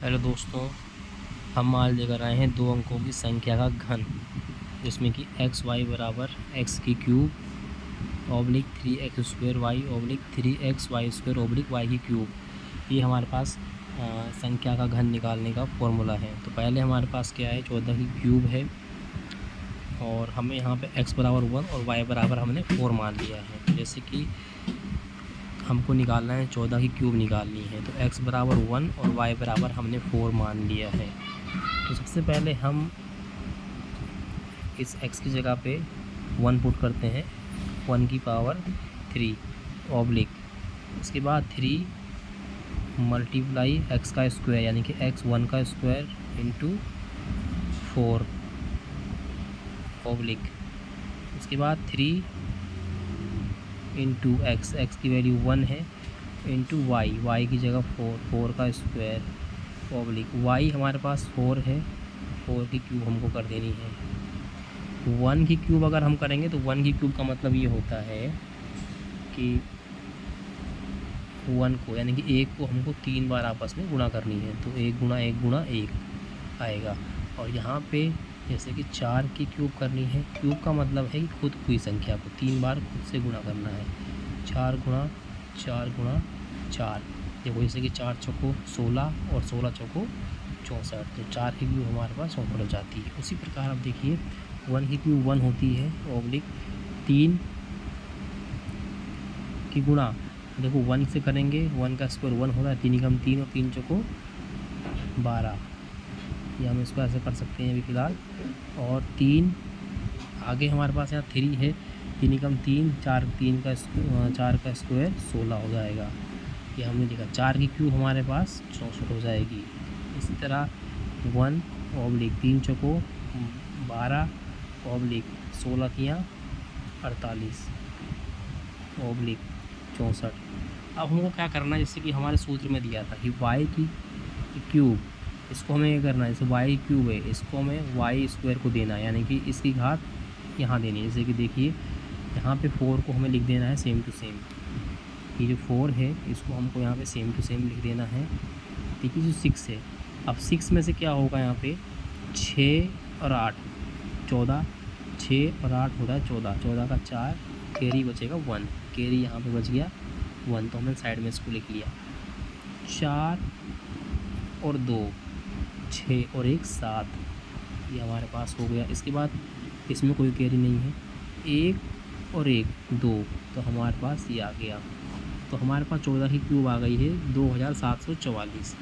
Hello दोस्तों, हम आज लेकर आए हैं दो अंकों की संख्या का घन, जिसमें कि एक्स वाई बराबर एक्स की cube oblique 3x² y oblique 3xy² oblique y की क्यूब। ये हमारे पास संख्या का घन निकालने का फॉर्मूला है। तो पहले हमारे पास क्या है, 14 की क्यूब है और हमें यहाँ पे x बराबर 1 और y बराबर हमने 4 मान लिया है। तो जैसे कि हमको निकालना है, 14 की क्यूब निकालनी है, तो x बराबर 1 और y बराबर हमने 4 मान लिया है। तो सबसे पहले हम इस x की जगह पे 1 पुट करते हैं, 1 की पावर 3 ऑब्लिक, उसके बाद 3 मल्टीप्लाई x का स्क्वायर यानी कि x 1 का स्क्वायर इंटू 4 ऑब्लिक, उसके बाद 3 इंटू x की वैल्यू 1 है इंटू y की जगह 4 का स्क्वायर ऑब्लिक y हमारे पास 4 है, 4 की क्यूब हमको कर देनी है। 1 की क्यूब अगर हम करेंगे तो 1 की क्यूब का मतलब ये होता है कि 1 को यानी कि 1 को हमको 3 बार आपस में गुणा करनी है, तो 1 गुणा 1 गुणा 1 आएगा। और यहाँ पे जैसे कि 4 की क्यूब करनी है, क्यूब का मतलब है कि खुद हुई संख्या को 3 बार खुद से गुणा करना है। 4 गुणा 4 गुणा 4, देखो जैसे कि 4 चौको 16 और 16 चौको 64, तो 4 की क्यूब हमारे पास 64 हो जाती है। उसी प्रकार आप देखिए 1 की क्यूब 1 होती है ऑब्लिक 3 की गुणा, देखो 1 से करेंगे 1 का स्क्वायर 1 होगा, 3 कम 3 और 3 चौको 12, ये हम इसको ऐसे कर सकते हैं अभी फ़िलहाल। और 3 आगे हमारे पास यहाँ 3 है, 3 कम 3 4 4 का स्क्वायर 16 हो जाएगा, ये हमने लिखा। 4 की क्यूब हमारे पास 64 हो जाएगी। इसी तरह 1 ऑब्लिक 3 चौको 12 ऑब्लिक 16 किया 48 ऑब्लिक 64। अब हमको क्या करना है, जैसे कि हमारे सूत्र में दिया था कि y की क्यूब, इसको हमें क्या करना है, जैसे y क्यूब है इसको हमें y स्क्वायर को देना है, यानी कि इसकी घात यहाँ देनी है। जैसे कि देखिए यहाँ पे 4 को हमें लिख देना है सेम टू सेम, ये जो 4 है इसको हमको यहाँ पे सेम टू सेम लिख देना है। देखिए जो 6 है, अब 6 में से क्या होगा, यहाँ पे 6 और 8 14, 6 और 8 होता है 14, 14 का 4 कैरी बचेगा 1, कैरी यहाँ पे बच गया 1, तो हमने साइड में इसको लिख लिया। 4 और 2 6 और 1 7, ये हमारे पास हो गया। इसके बाद इसमें कोई कैरी नहीं है, 1 और 1 2, तो हमारे पास ये आ गया। तो हमारे पास 14 की क्यूब आ गई है 2744।